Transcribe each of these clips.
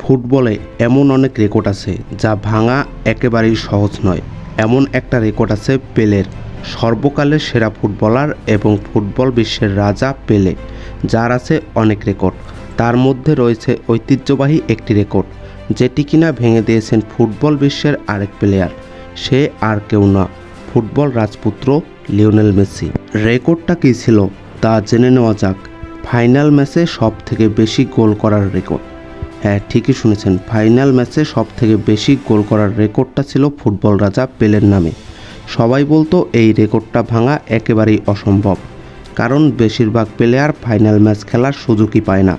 ফুটবলে এমন অনেক রেকর্ড আছে যা ভাঙা একেবারেই সহজ নয়। এমন একটা রেকর্ড আছে পেলের, সর্বকালের সেরা ফুটবলার এবং ফুটবল বিশ্বের রাজা পেলে, যার আছে অনেক রেকর্ড। তার মধ্যে রয়েছে ঐতিহ্যবাহী একটি রেকর্ড, যেটি কিনা ভেঙে দিয়েছেন ফুটবল বিশ্বের আরেক প্লেয়ার। সে আর কেউ না, ফুটবল রাজপুত্র লিওনেল মেসি। রেকর্ডটা কী ছিল তা জেনে নেওয়া যাক। ফাইনাল ম্যাচে সব থেকে বেশি গোল করার রেকর্ড। হ্যাঁ, ঠিকই শুনেছেন, ফাইনাল ম্যাচে সব থেকে বেশি গোল করার রেকর্ডটা ছিল ফুটবল রাজা পেলের নামে। সবাই বলতো এই রেকর্ডটা ভাঙা একেবারেই অসম্ভব, কারণ বেশিরভাগ প্লেয়ার ফাইনাল ম্যাচ খেলার সুযোগই পায় না।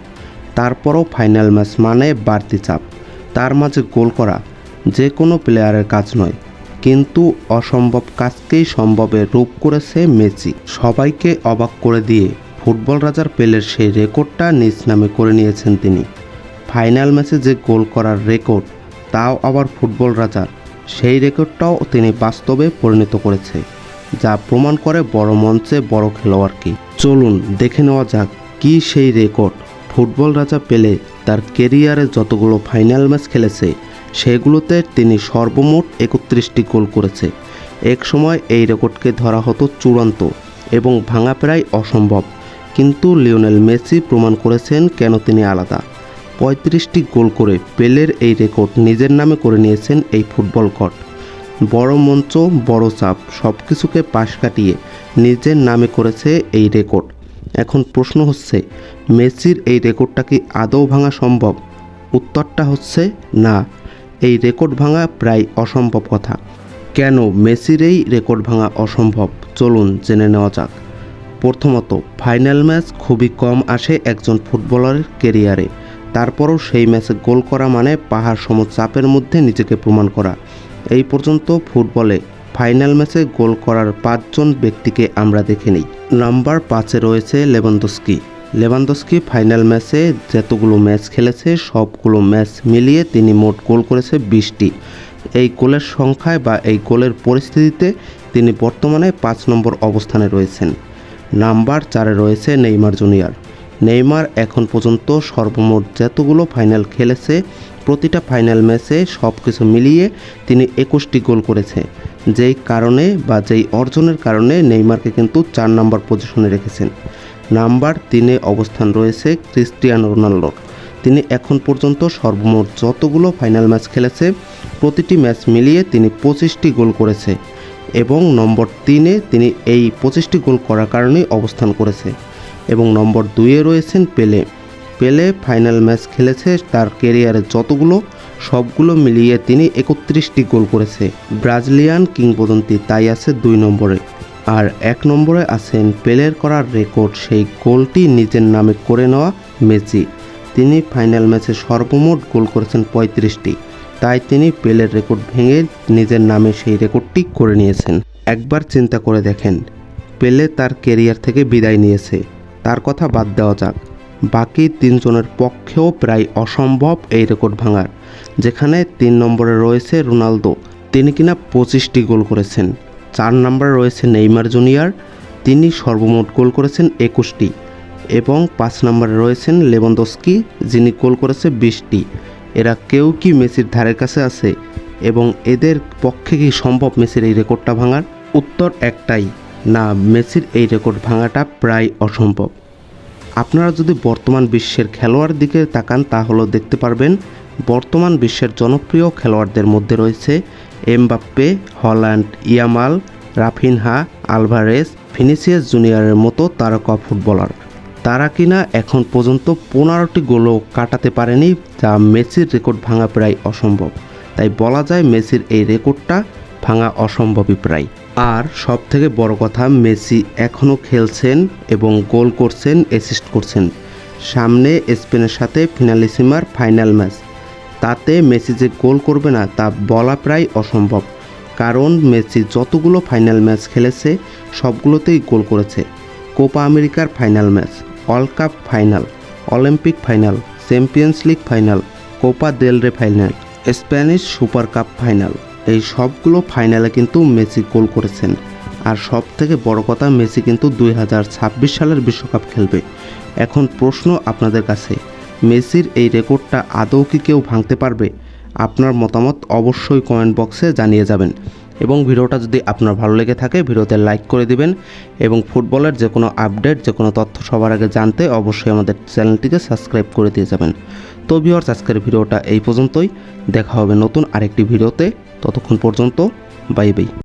তারপরও ফাইনাল ম্যাচ মানে বাড়তি চাপ, তার মাঝে গোল করা যে কোনো প্লেয়ারের কাজ নয়, কিন্তু অসম্ভব কাজকেই সম্ভবে রূপ করেছে মেসি। সবাইকে অবাক করে দিয়ে ফুটবল রাজার পেলের সেই রেকর্ডটা নিজ নামে করে নিয়েছেন তিনি। ফাইনাল ম্যাচে যে গোল করার রেকর্ড, তাও আবার ফুটবল রাজার, সেই রেকর্ডটাও তিনি বাস্তবে পরিণত করেছে, যা প্রমাণ করে বড় মঞ্চে বড় খেলোয়াড়কে। চলুন দেখে নেওয়া যাক কী সেই রেকর্ড। ফুটবল রাজা পেলে তার কেরিয়ারে যতগুলো ফাইনাল ম্যাচ খেলেছে, সেগুলোতে তিনি সর্বমোট 31টি গোল করেছে। এক সময় এই রেকর্ডকে ধরা হতো চূড়ান্ত এবং ভাঙা প্রায় অসম্ভব, কিন্তু লিওনেল মেসি প্রমাণ করেছেন কেন তিনি আলাদা। 35টি গোল করে পেলের এই রেকর্ড নিজের নামে করে নিয়েছেন এই ফুটবল গড। বড় মঞ্চ, বড় চাপ, সব কিছুকে পাশ কাটিয়ে নিজের নামে করেছে এই রেকর্ড। এখন প্রশ্ন হচ্ছে, মেসির এই রেকর্ডটা কি আদৌ ভাঙা সম্ভব? উত্তরটা হচ্ছে না, এই রেকর্ড ভাঙা প্রায় অসম্ভব কথা। কেন মেসির এই রেকর্ড ভাঙা অসম্ভব, চলুন জেনে নেওয়া যাক। প্রথমত, ফাইনাল ম্যাচ খুবই কম আসে একজন ফুটবলারের কেরিয়ারে। তারপরও সেই ম্যাচে গোল করা মানে পাহাড় সম চাপের মধ্যে নিজেকে প্রমাণ করা। এই পর্যন্ত ফুটবলে ফাইনাল ম্যাচে গোল করার 5 জন ব্যক্তিকে আমরা দেখে নিই। নাম্বার 5-এ রয়েছে লেভানদস্কি। লেভানদস্কি ফাইনাল ম্যাচে যতগুলো ম্যাচ খেলেছে, সবগুলো ম্যাচ মিলিয়ে তিনি মোট গোল করেছে 20টি। এই গোলের সংখ্যায় বা এই গোলের পরিস্থিতিতে তিনি বর্তমানে 5 নম্বর অবস্থানে রয়েছেন। নাম্বার 4-এ রয়েছে নেইমার জুনিয়র। নেইমার এখন পর্যন্ত সর্বমোট যতগুলো ফাইনাল খেলেছে, প্রতিটা ফাইনাল ম্যাচে সব কিছু মিলিয়ে তিনি 21টি গোল করেছে। যেই কারণে বা যেই অর্জনের কারণে নেইমারকে কিন্তু 4 নম্বর পজিশনে রেখেছেন। নাম্বার 3-এ অবস্থান রয়েছে ক্রিস্টিয়ানো রোনাল্ডোর। তিনি এখন পর্যন্ত সর্বমোট যতগুলো ফাইনাল ম্যাচ খেলেছে, প্রতিটি ম্যাচ মিলিয়ে তিনি 25টি গোল করেছে এবং নম্বর 3-এ তিনি এই 25টি গোল করার কারণেই অবস্থান করেছে। এবং নম্বর 2-এ রয়েছেন পেলে। পেলে ফাইনাল ম্যাচ খেলেছে তার ক্যারিয়ারে যতগুলো, সবগুলো মিলিয়ে তিনি 31টি গোল করেছে। ব্রাজিলিয়ান কিংবদন্তি তাই আছে 2 নম্বরে। আর 1 নম্বরে আছেন পেলের করার রেকর্ড, সেই গোলটি নিজের নামে করে নেওয়া মেসি। তিনি ফাইনাল ম্যাচে সর্বমোট গোল করেছেন 35টি, তাই তিনি পেলের রেকর্ড ভেঙে নিজের নামে সেই রেকর্ডটি করে নিয়েছেন। একবার চিন্তা করে দেখেন, পেলে তার কেরিয়ার থেকে বিদায় নিয়েছে, তার কথা বাদ দেওয়া যাক, বাকি 3 জনের পক্ষেও প্রায় অসম্ভব এই রেকর্ড ভাঙার। যেখানে 3 নম্বরে রয়েছে রোনালদো, তিনি কিনা 25টি গোল করেছেন। 4 নম্বরে রয়েছে নেইমার জুনিয়র, তিনি সর্বমোট গোল করেছেন 21টি। এবং 5 নম্বরে রয়েছেন লেভানদস্কি, যিনি গোল করেছে 20টি। এরা কেউ কি মেসির ধারের কাছে আছে? এবং এদের পক্ষে কি সম্ভব মেসির এই রেকর্ডটা ভাঙার? উত্তর একটাই, না, মেসির এই রেকর্ড ভাঙাটা প্রায় অসম্ভব। আপনারা যদি বর্তমান বিশ্বের খেলোয়াড় দিকে তাকান, তাহলেও দেখতে পারবেন বর্তমান বিশ্বের জনপ্রিয় খেলোয়াড়দের মধ্যে রয়েছে Mbappe, Haaland, Yamal, Raphinha, Alvarez, Vinicius জুনিয়রের মতো তারকা ফুটবলার। তারা কিনা এখন পর্যন্ত 15টি গোলও কাটাতে পারেনি, যা মেসির রেকর্ড ভাঙা প্রায় অসম্ভব। তাই বলা যায় মেসির এই রেকর্ডটা ভাঙা অসম্ভবই প্রায়। আর সব থেকে বড় কথা, মেসি এখনও খেলছেন এবং গোল করছেন, অ্যাসিস্ট করছেন। সামনে স্পেনের সাথে ফিনালিসিমার ফাইনাল ম্যাচ, তাতে মেসি যে গোল করবে না তা বলা প্রায় অসম্ভব, কারণ মেসি যতগুলো ফাইনাল ম্যাচ খেলেছে সবগুলোতেই গোল করেছে। কোপা আমেরিকার final match, world cup final, Olympic final, Champions League final, Copa del Rey final, Spanish Super Cup final, এই সবগুলো ফাইনালে কিন্তু মেসি গোল করেছেন। আর সব থেকে বড় কথা, মেসি কিন্তু 2026 সালের বিশ্বকাপ খেলবে। এখন প্রশ্ন আপনাদের কাছে, মেসির এই রেকর্ডটা আদৌ কি কেউ ভাঙতে পারবে? আপনার মতামত অবশ্যই কমেন্ট বক্সে জানিয়ে যাবেন। এবং ভিডিওটা যদি আপনার ভালো লেগে থাকে ভিডিওতে লাইক করে দিবেন এবং ফুটবলের যে কোনো আপডেট যে কোনো তথ্য সবার আগে জানতে অবশ্যই আমাদের চ্যানেলটিকে সাবস্ক্রাইব করে দিয়ে যাবেন। তো ভিউয়ার্স, আজকের ভিডিওটা এই পর্যন্তই। দেখা হবে নতুন আরেকটি ভিডিওতে। ততক্ষণ পর্যন্ত বাই বাই।